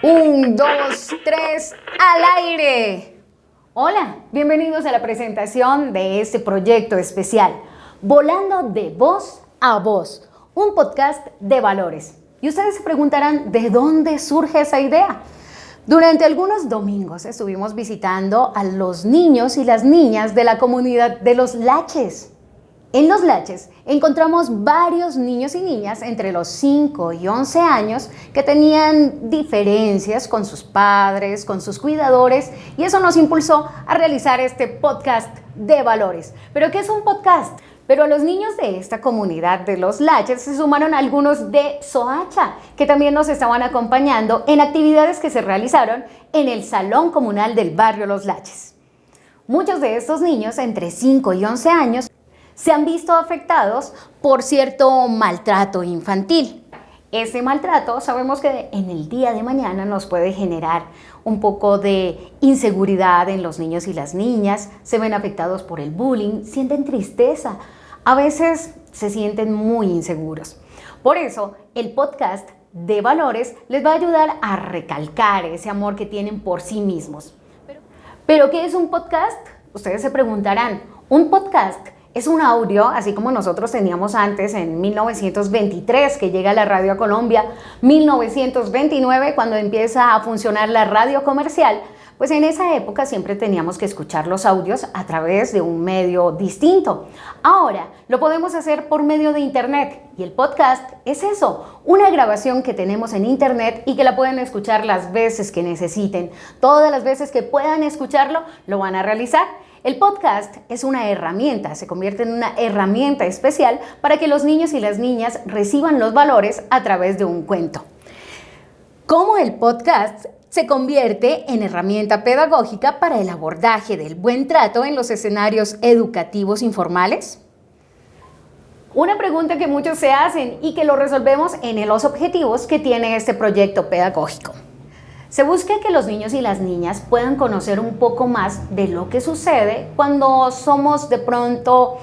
Un, dos, tres, al aire. Hola, bienvenidos a la presentación de este proyecto especial, Volando de Voz a Voz, un podcast de valores. Y ustedes se preguntarán, ¿de dónde surge esa idea? Durante algunos domingos estuvimos visitando a los niños y las niñas de la comunidad de Los Laches. En Los Laches encontramos varios niños y niñas entre los 5 y 11 años que tenían diferencias con sus padres, con sus cuidadores, y eso nos impulsó a realizar este podcast de valores. ¿Pero qué es un podcast? Pero a los niños de esta comunidad de Los Laches se sumaron algunos de Soacha, que también nos estaban acompañando en actividades que se realizaron en el Salón Comunal del barrio Los Laches. Muchos de estos niños, entre 5 y 11 años, se han visto afectados por cierto maltrato infantil. Ese maltrato sabemos que en el día de mañana nos puede generar un poco de inseguridad en los niños y las niñas, se ven afectados por el bullying, sienten tristeza, a veces se sienten muy inseguros. Por eso, el podcast de valores les va a ayudar a recalcar ese amor que tienen por sí mismos. ¿Pero qué es un podcast? Ustedes se preguntarán, un podcast es un audio, así como nosotros teníamos antes en 1923, que llega la radio a Colombia, 1929, cuando empieza a funcionar la radio comercial, pues en esa época siempre teníamos que escuchar los audios a través de un medio distinto. Ahora lo podemos hacer por medio de internet, y el podcast es eso, una grabación que tenemos en internet y que la pueden escuchar las veces que necesiten. Todas las veces que puedan escucharlo, lo van a realizar. El podcast es una herramienta, se convierte en una herramienta especial para que los niños y las niñas reciban los valores a través de un cuento. ¿Cómo el podcast se convierte en herramienta pedagógica para el abordaje del buen trato en los escenarios educativos informales? Una pregunta que muchos se hacen y que lo resolvemos en los objetivos que tiene este proyecto pedagógico. Se busca que los niños y las niñas puedan conocer un poco más de lo que sucede cuando somos de pronto,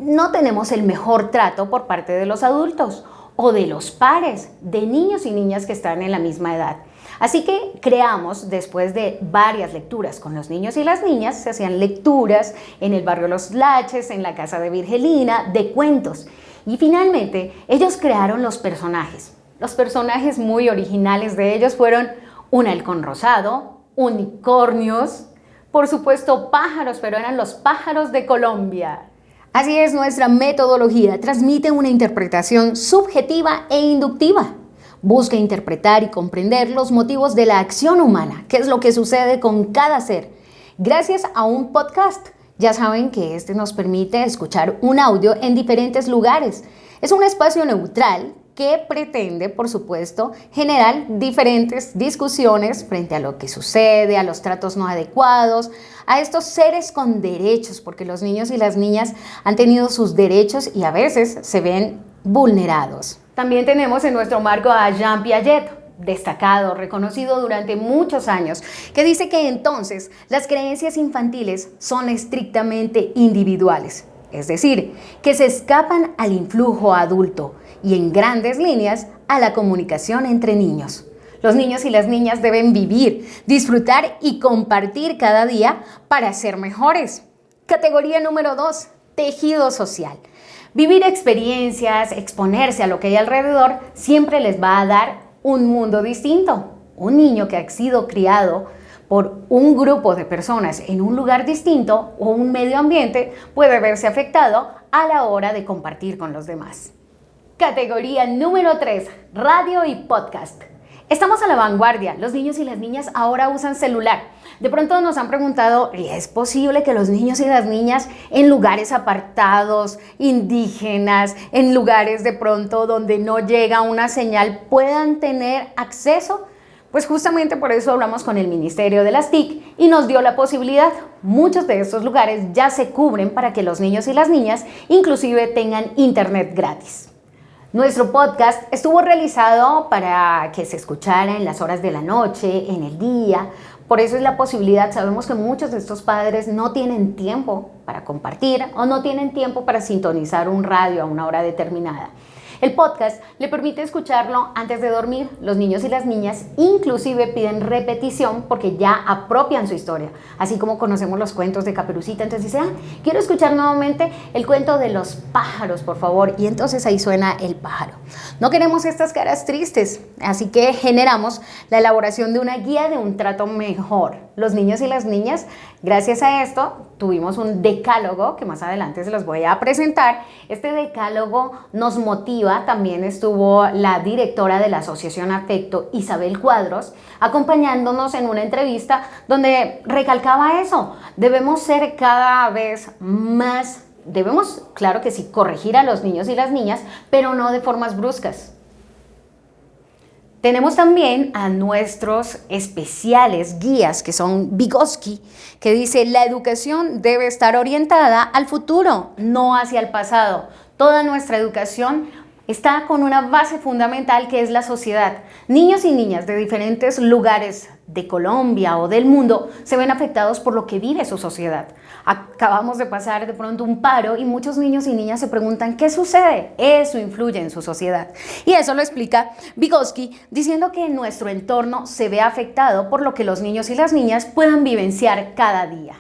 no tenemos el mejor trato por parte de los adultos o de los pares, de niños y niñas que están en la misma edad. Así que creamos, después de varias lecturas con los niños y las niñas, se hacían lecturas en el barrio Los Laches, en la casa de Virgelina, de cuentos. Y finalmente, ellos crearon los personajes. Los personajes muy originales de ellos fueron un halcón rosado, unicornios, por supuesto pájaros, pero eran los pájaros de Colombia. Así es, nuestra metodología transmite una interpretación subjetiva e inductiva. Busca interpretar y comprender los motivos de la acción humana, qué es lo que sucede con cada ser, gracias a un podcast. Ya saben que este nos permite escuchar un audio en diferentes lugares. Es un espacio neutral que pretende, por supuesto, generar diferentes discusiones frente a lo que sucede, a los tratos no adecuados, a estos seres con derechos, porque los niños y las niñas han tenido sus derechos y a veces se ven vulnerados. También tenemos en nuestro marco a Jean Piaget, destacado, reconocido durante muchos años, que dice que entonces las creencias infantiles son estrictamente individuales, es decir, que se escapan al influjo adulto y en grandes líneas a la comunicación entre niños. Los niños y las niñas deben vivir, disfrutar y compartir cada día para ser mejores. Categoría número 2, tejido social. Vivir experiencias, exponerse a lo que hay alrededor, siempre les va a dar un mundo distinto. Un niño que ha sido criado por un grupo de personas en un lugar distinto o un medio ambiente puede verse afectado a la hora de compartir con los demás. Categoría número 3, radio y podcast. Estamos a la vanguardia, los niños y las niñas ahora usan celular. De pronto nos han preguntado, ¿es posible que los niños y las niñas en lugares apartados, indígenas, en lugares de pronto donde no llega una señal puedan tener acceso? Pues justamente por eso hablamos con el Ministerio de las TIC y nos dio la posibilidad. Muchos de estos lugares ya se cubren para que los niños y las niñas inclusive tengan internet gratis. Nuestro podcast estuvo realizado para que se escuchara en las horas de la noche, en el día. Por eso es la posibilidad. Sabemos que muchos de estos padres no tienen tiempo para compartir o no tienen tiempo para sintonizar un radio a una hora determinada. El podcast le permite escucharlo antes de dormir. Los niños y las niñas inclusive piden repetición porque ya apropian su historia. Así como conocemos los cuentos de Caperucita, entonces dicen, quiero escuchar nuevamente el cuento de los pájaros, por favor. Y entonces ahí suena el pájaro. No queremos estas caras tristes, así que generamos la elaboración de una guía de un trato mejor. Los niños y las niñas, gracias a esto, tuvimos un decálogo que más adelante se los voy a presentar. Este decálogo nos motiva, también estuvo la directora de la Asociación Afecto, Isabel Cuadros, acompañándonos en una entrevista donde recalcaba eso. Debemos ser cada vez más, debemos, claro que sí, corregir a los niños y las niñas, pero no de formas bruscas. Tenemos también a nuestros especiales guías, que son Vygotsky, que dice, la educación debe estar orientada al futuro, no hacia el pasado. Toda nuestra educación está con una base fundamental que es la sociedad. Niños y niñas de diferentes lugares de Colombia o del mundo se ven afectados por lo que vive su sociedad. Acabamos de pasar de pronto un paro y muchos niños y niñas se preguntan ¿qué sucede? Eso influye en su sociedad. Y eso lo explica Vygotsky diciendo que nuestro entorno se ve afectado por lo que los niños y las niñas puedan vivenciar cada día.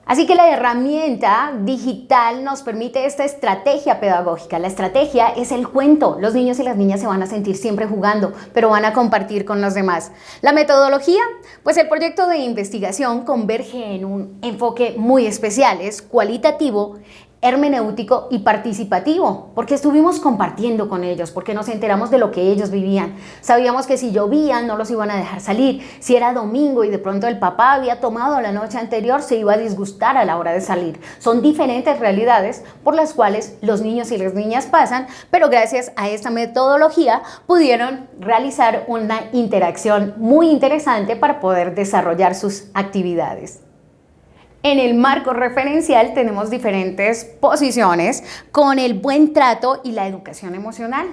Así que la herramienta digital nos permite esta estrategia pedagógica. La estrategia es el cuento. Los niños y las niñas se van a sentir siempre jugando, pero van a compartir con los demás. La metodología, pues el proyecto de investigación converge en un enfoque muy especial, es cualitativo, hermenéutico y participativo, porque estuvimos compartiendo con ellos, porque nos enteramos de lo que ellos vivían. Sabíamos que si llovía no los iban a dejar salir, si era domingo y de pronto el papá había tomado la noche anterior se iba a disgustar a la hora de salir. Son diferentes realidades por las cuales los niños y las niñas pasan, pero gracias a esta metodología pudieron realizar una interacción muy interesante para poder desarrollar sus actividades. En el marco referencial tenemos diferentes posiciones con el buen trato y la educación emocional.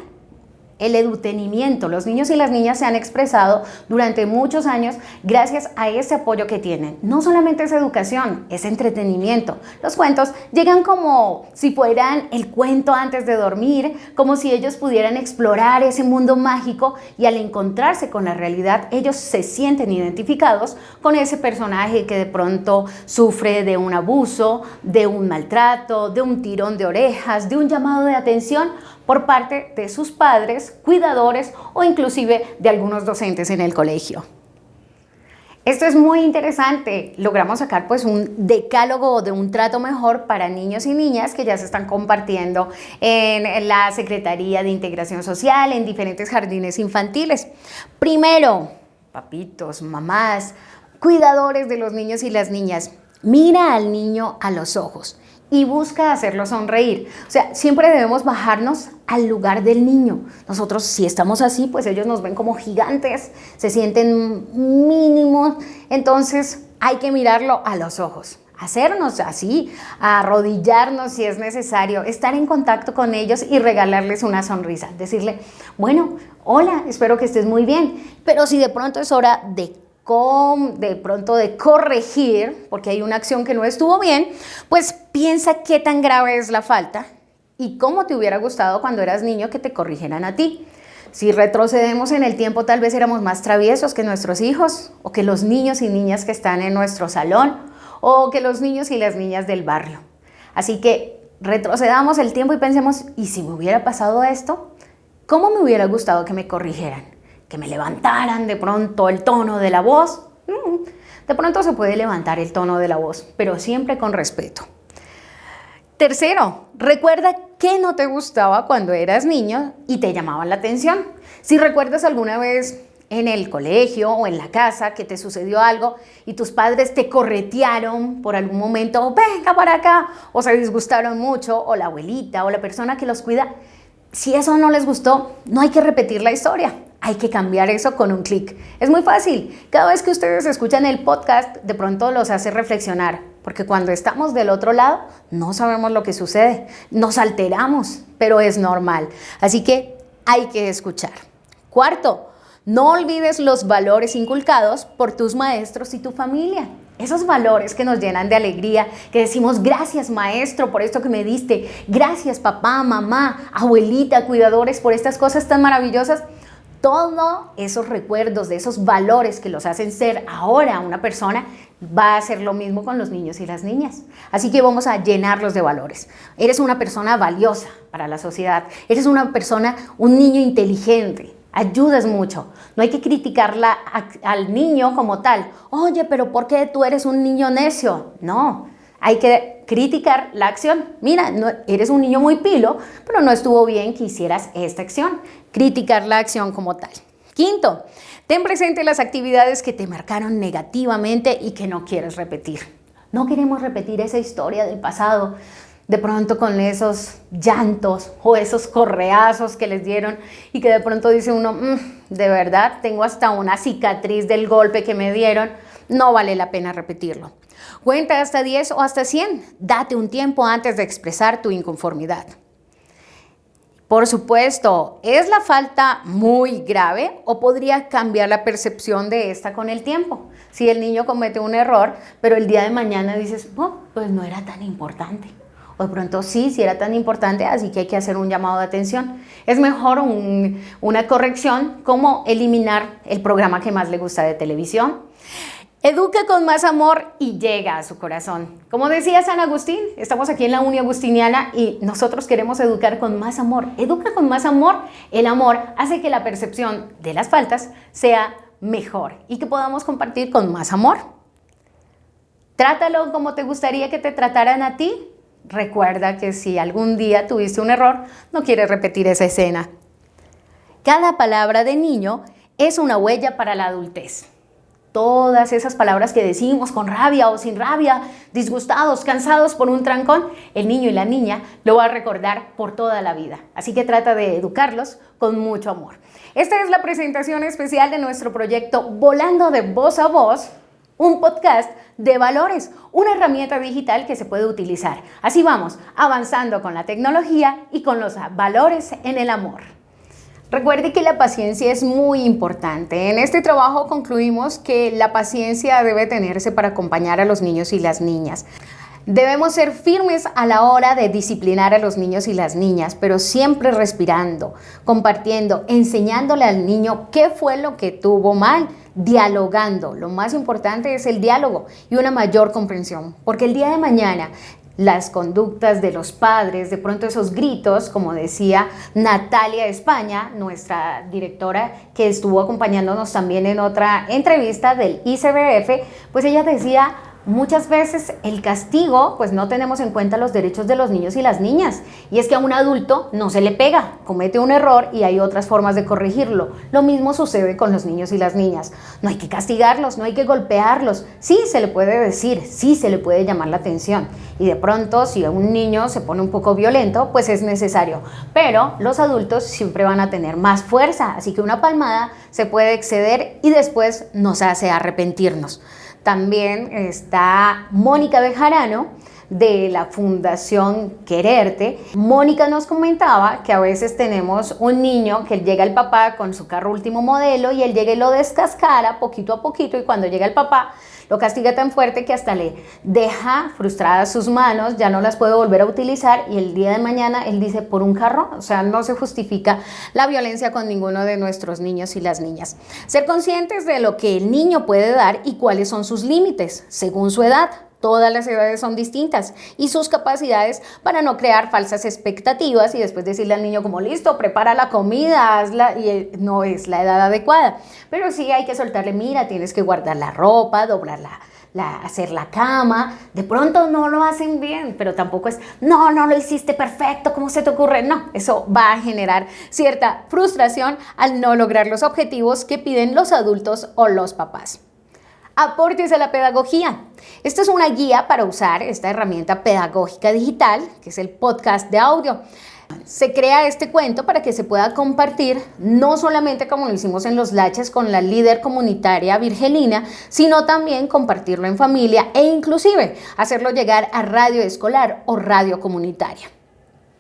El edutenimiento. Los niños y las niñas se han expresado durante muchos años gracias a ese apoyo que tienen. No solamente es educación, es entretenimiento. Los cuentos llegan como si fueran el cuento antes de dormir, como si ellos pudieran explorar ese mundo mágico y al encontrarse con la realidad, ellos se sienten identificados con ese personaje que de pronto sufre de un abuso, de un maltrato, de un tirón de orejas, de un llamado de atención por parte de sus padres, cuidadores o inclusive de algunos docentes en el colegio. Esto es muy interesante. Logramos sacar pues un decálogo de un trato mejor para niños y niñas que ya se están compartiendo en la Secretaría de Integración Social, en diferentes jardines infantiles. Primero, papitos, mamás, cuidadores de los niños y las niñas, mira al niño a los ojos y busca hacerlo sonreír. O sea, siempre debemos bajarnos al lugar del niño. Nosotros, si estamos así, pues ellos nos ven como gigantes, se sienten mínimos, entonces hay que mirarlo a los ojos. Hacernos así, arrodillarnos si es necesario, estar en contacto con ellos y regalarles una sonrisa. Decirle, bueno, hola, espero que estés muy bien, pero si de pronto es hora de corregir, porque hay una acción que no estuvo bien, pues piensa qué tan grave es la falta y cómo te hubiera gustado cuando eras niño que te corrigieran a ti. Si retrocedemos en el tiempo, tal vez éramos más traviesos que nuestros hijos, o que los niños y niñas que están en nuestro salón, o que los niños y las niñas del barrio. Así que retrocedamos el tiempo y pensemos, ¿y si me hubiera pasado esto? ¿Cómo me hubiera gustado que me corrigieran? Que me levantaran de pronto el tono de la voz. De pronto se puede levantar el tono de la voz, pero siempre con respeto. Tercero, recuerda qué no te gustaba cuando eras niño y te llamaban la atención. Si recuerdas alguna vez en el colegio o en la casa que te sucedió algo y tus padres te corretearon por algún momento, venga para acá, o se disgustaron mucho, o la abuelita o la persona que los cuida, si eso no les gustó, no hay que repetir la historia. Hay que cambiar eso con un clic. Es muy fácil. Cada vez que ustedes escuchan el podcast, de pronto los hace reflexionar, porque cuando estamos del otro lado, no sabemos lo que sucede. Nos alteramos, pero es normal. Así que hay que escuchar. Cuarto, no olvides los valores inculcados por tus maestros y tu familia. esos valores que nos llenan de alegría, que decimos gracias maestro por esto que me diste, gracias papá, mamá, abuelita, cuidadores por estas cosas tan maravillosas. Todos esos recuerdos de esos valores que los hacen ser ahora una persona, va a hacer lo mismo con los niños y las niñas. Así que vamos a llenarlos de valores. Eres una persona valiosa para la sociedad, eres una persona, un niño inteligente. Ayudas mucho. No hay que criticarla al niño como tal. Oye, pero ¿por qué tú eres un niño necio? No, hay que criticar la acción. Mira, no, eres un niño muy pilo, pero no estuvo bien que hicieras esta acción. Criticar la acción como tal. Quinto, ten presente las actividades que te marcaron negativamente y que no quieres repetir. No queremos repetir esa historia del pasado. De pronto con esos llantos o esos correazos que les dieron y que de pronto dice uno, de verdad, tengo hasta una cicatriz del golpe que me dieron, no vale la pena repetirlo. Cuenta hasta 10 o hasta 100, date un tiempo antes de expresar tu inconformidad. Por supuesto, ¿es la falta muy grave o podría cambiar la percepción de esta con el tiempo? Si el niño comete un error, pero el día de mañana dices, pues no era tan importante. O de pronto sí era tan importante, así que hay que hacer un llamado de atención. Es mejor una corrección como eliminar el programa que más le gusta de televisión. Educa con más amor y llega a su corazón. Como decía San Agustín, estamos aquí en la Uni Agustiniana y nosotros queremos educar con más amor. Educa con más amor. El amor hace que la percepción de las faltas sea mejor y que podamos compartir con más amor. Trátalo como te gustaría que te trataran a ti. Recuerda que si algún día tuviste un error, no quieres repetir esa escena. Cada palabra de niño es una huella para la adultez. Todas esas palabras que decimos con rabia o sin rabia, disgustados, cansados por un trancón, el niño y la niña lo va a recordar por toda la vida. Así que trata de educarlos con mucho amor. Esta es la presentación especial de nuestro proyecto Volando de Voz a Voz, un podcast de valores, una herramienta digital que se puede utilizar. Así vamos, avanzando con la tecnología y con los valores en el amor. Recuerde que la paciencia es muy importante. En este trabajo concluimos que la paciencia debe tenerse para acompañar a los niños y las niñas. Debemos ser firmes a la hora de disciplinar a los niños y las niñas, pero siempre respirando, compartiendo, enseñándole al niño qué fue lo que tuvo mal, dialogando. Lo más importante es el diálogo y una mayor comprensión, porque el día de mañana las conductas de los padres, de pronto esos gritos, como decía Natalia España, nuestra directora que estuvo acompañándonos también en otra entrevista del ICBF, pues ella decía, muchas veces el castigo, pues no tenemos en cuenta los derechos de los niños y las niñas. Y es que a un adulto no se le pega, comete un error y hay otras formas de corregirlo. Lo mismo sucede con los niños y las niñas. No hay que castigarlos, no hay que golpearlos. Sí se le puede decir, sí se le puede llamar la atención. Y de pronto, si un niño se pone un poco violento, pues es necesario. Pero los adultos siempre van a tener más fuerza, así que una palmada se puede exceder y después nos hace arrepentirnos. También está Mónica Bejarano de la Fundación Quererte. Mónica nos comentaba que a veces tenemos un niño que llega el papá con su carro último modelo y él llega y lo descascara poquito a poquito y cuando llega el papá lo castiga tan fuerte que hasta le deja frustradas sus manos, ya no las puede volver a utilizar y el día de mañana él dice, ¿por un carro? O sea, no se justifica la violencia con ninguno de nuestros niños y las niñas. Ser conscientes de lo que el niño puede dar y cuáles son sus límites según su edad. Todas las edades son distintas y sus capacidades para no crear falsas expectativas y después decirle al niño como listo, prepara la comida, hazla, y no es la edad adecuada. Pero sí hay que soltarle, mira, tienes que guardar la ropa, doblarla, hacer la cama. De pronto no lo hacen bien, pero tampoco es, no lo hiciste perfecto, ¿cómo se te ocurre? No, eso va a generar cierta frustración al no lograr los objetivos que piden los adultos o los papás. Aportes a la pedagogía. Esta es una guía para usar esta herramienta pedagógica digital, que es el podcast de audio. Se crea este cuento para que se pueda compartir, no solamente como lo hicimos en Los Laches con la líder comunitaria Virgelina, sino también compartirlo en familia e inclusive hacerlo llegar a radio escolar o radio comunitaria.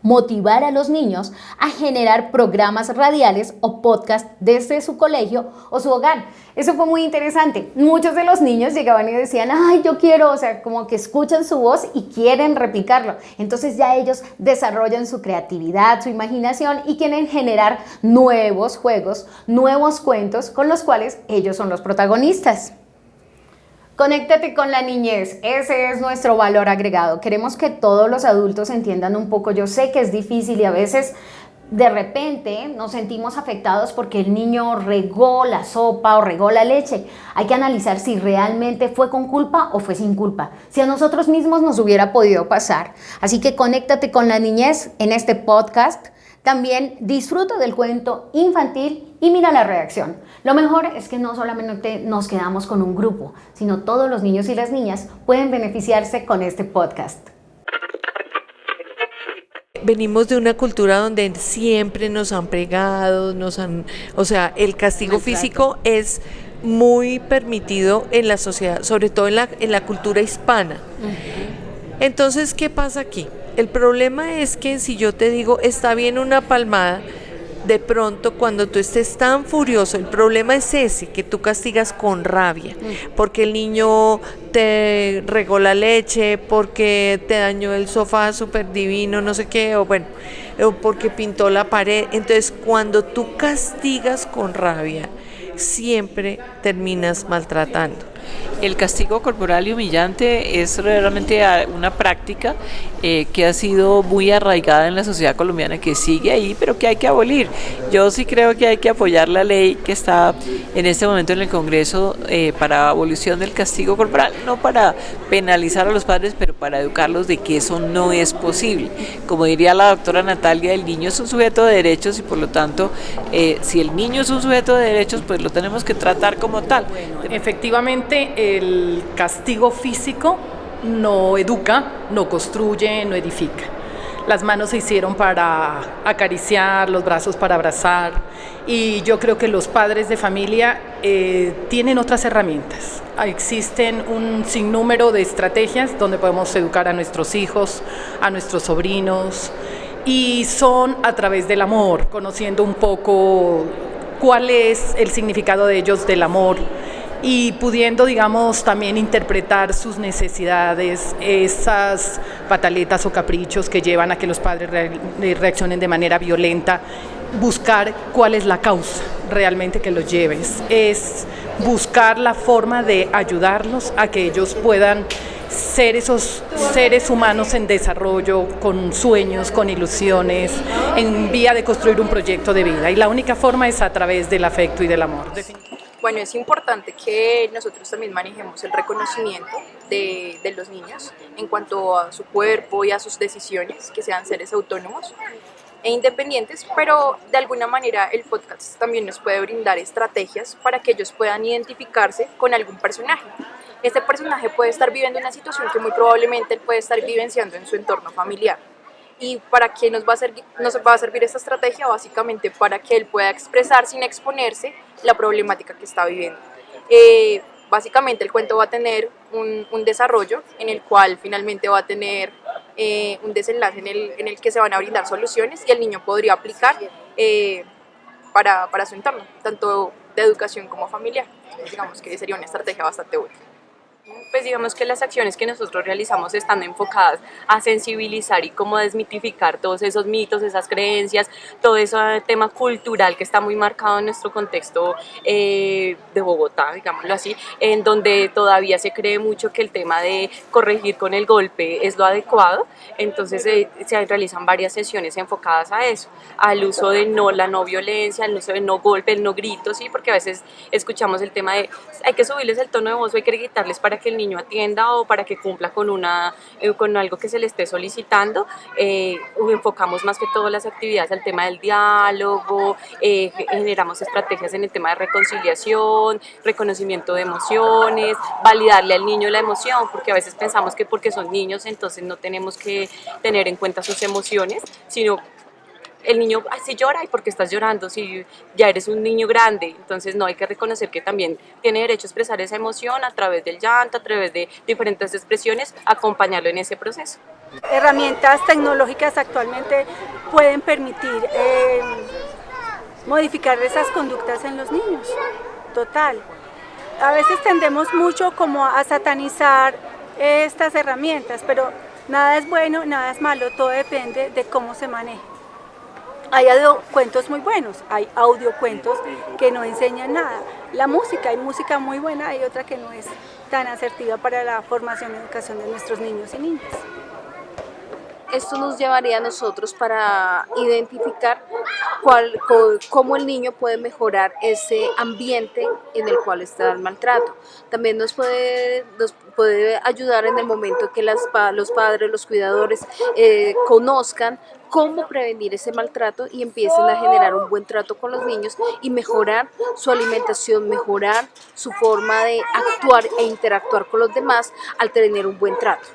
motivar a los niños a generar programas radiales o podcast desde su colegio o su hogar. Eso fue muy interesante. Muchos de los niños llegaban y decían, ay, yo quiero, o sea, como que escuchan su voz y quieren replicarlo. Entonces ya ellos desarrollan su creatividad, su imaginación y quieren generar nuevos juegos, nuevos cuentos con los cuales ellos son los protagonistas. Conéctate con la niñez, ese es nuestro valor agregado. Queremos que todos los adultos entiendan un poco. Yo sé que es difícil y a veces de repente nos sentimos afectados porque el niño regó la sopa o regó la leche. Hay que analizar si realmente fue con culpa o fue sin culpa. Si a nosotros mismos nos hubiera podido pasar. Así que conéctate con la niñez en este podcast. También disfruta del cuento infantil y mira la reacción. Lo mejor es que no solamente nos quedamos con un grupo, sino todos los niños y las niñas pueden beneficiarse con este podcast. Venimos de una cultura donde siempre nos han pegado, o sea, el castigo físico es muy permitido en la sociedad, sobre todo en la cultura hispana. Entonces, ¿qué pasa aquí? El problema es que si yo te digo, está bien una palmada, de pronto cuando tú estés tan furioso, el problema es ese, que tú castigas con rabia, porque el niño te regó la leche, porque te dañó el sofá súper divino, no sé qué, o bueno, o porque pintó la pared. Entonces, cuando tú castigas con rabia, siempre terminas maltratando. El castigo corporal y humillante es realmente una práctica que ha sido muy arraigada en la sociedad colombiana, que sigue ahí, pero que hay que abolir. Yo sí creo que hay que apoyar la ley que está en este momento en el Congreso para abolición del castigo corporal, no para penalizar a los padres, pero para educarlos de que eso no es posible. Como diría la doctora Natalia, el niño es un sujeto de derechos y por lo tanto, si el niño es un sujeto de derechos, pues lo tenemos que tratar como tal. Bueno, efectivamente, el castigo físico no educa, no construye, no edifica. Las manos se hicieron para acariciar, los brazos para abrazar, y yo creo que los padres de familia tienen otras herramientas. Existen un sinnúmero de estrategias donde podemos educar a nuestros hijos, a nuestros sobrinos, y son a través del amor, conociendo un poco cuál es el significado de ellos del amor, y pudiendo, digamos, también interpretar sus necesidades, esas pataletas o caprichos que llevan a que los padres reaccionen de manera violenta, buscar cuál es la causa realmente que los lleves, es buscar la forma de ayudarlos a que ellos puedan ser esos seres humanos en desarrollo, con sueños, con ilusiones, en vía de construir un proyecto de vida, y la única forma es a través del afecto y del amor. Bueno, es importante que nosotros también manejemos el reconocimiento de los niños en cuanto a su cuerpo y a sus decisiones, que sean seres autónomos e independientes, pero de alguna manera el podcast también nos puede brindar estrategias para que ellos puedan identificarse con algún personaje. Este personaje puede estar viviendo una situación que muy probablemente él puede estar vivenciando en su entorno familiar. ¿Y para qué nos va a servir esta estrategia? Básicamente para que él pueda expresar sin exponerse la problemática que está viviendo. Básicamente el cuento va a tener un desarrollo en el cual finalmente va a tener un desenlace en el que se van a brindar soluciones y el niño podría aplicar para su entorno, tanto de educación como familiar. Digamos que sería una estrategia bastante útil. Pues digamos que las acciones que nosotros realizamos están enfocadas a sensibilizar y como desmitificar todos esos mitos, esas creencias, todo ese tema cultural que está muy marcado en nuestro contexto de Bogotá, digámoslo así, en donde todavía se cree mucho que el tema de corregir con el golpe es lo adecuado. Entonces se realizan varias sesiones enfocadas a eso, al uso de la no violencia, al uso de no golpe, el no grito, ¿sí? Porque a veces escuchamos el tema de hay que subirles el tono de voz o hay que gritarles para que el niño atienda o para que cumpla con algo que se le esté solicitando. Enfocamos más que todo las actividades al tema del diálogo, generamos estrategias en el tema de reconciliación, reconocimiento de emociones, validarle al niño la emoción, porque a veces pensamos que porque son niños entonces no tenemos que tener en cuenta sus emociones, sino el niño si llora y porque estás llorando, si ya eres un niño grande, entonces no, hay que reconocer que también tiene derecho a expresar esa emoción a través del llanto, a través de diferentes expresiones, acompañarlo en ese proceso. Herramientas tecnológicas actualmente pueden permitir modificar esas conductas en los niños, total. A veces tendemos mucho como a satanizar estas herramientas, pero nada es bueno, nada es malo, todo depende de cómo se maneje. Hay cuentos muy buenos, hay audiocuentos que no enseñan nada. La música, hay música muy buena, hay otra que no es tan asertiva para la formación y educación de nuestros niños y niñas. Esto nos llevaría a nosotros para identificar cómo el niño puede mejorar ese ambiente en el cual está el maltrato. También nos puede ayudar en el momento que los padres, los cuidadores conozcan cómo prevenir ese maltrato y empiecen a generar un buen trato con los niños y mejorar su alimentación, mejorar su forma de actuar e interactuar con los demás al tener un buen trato.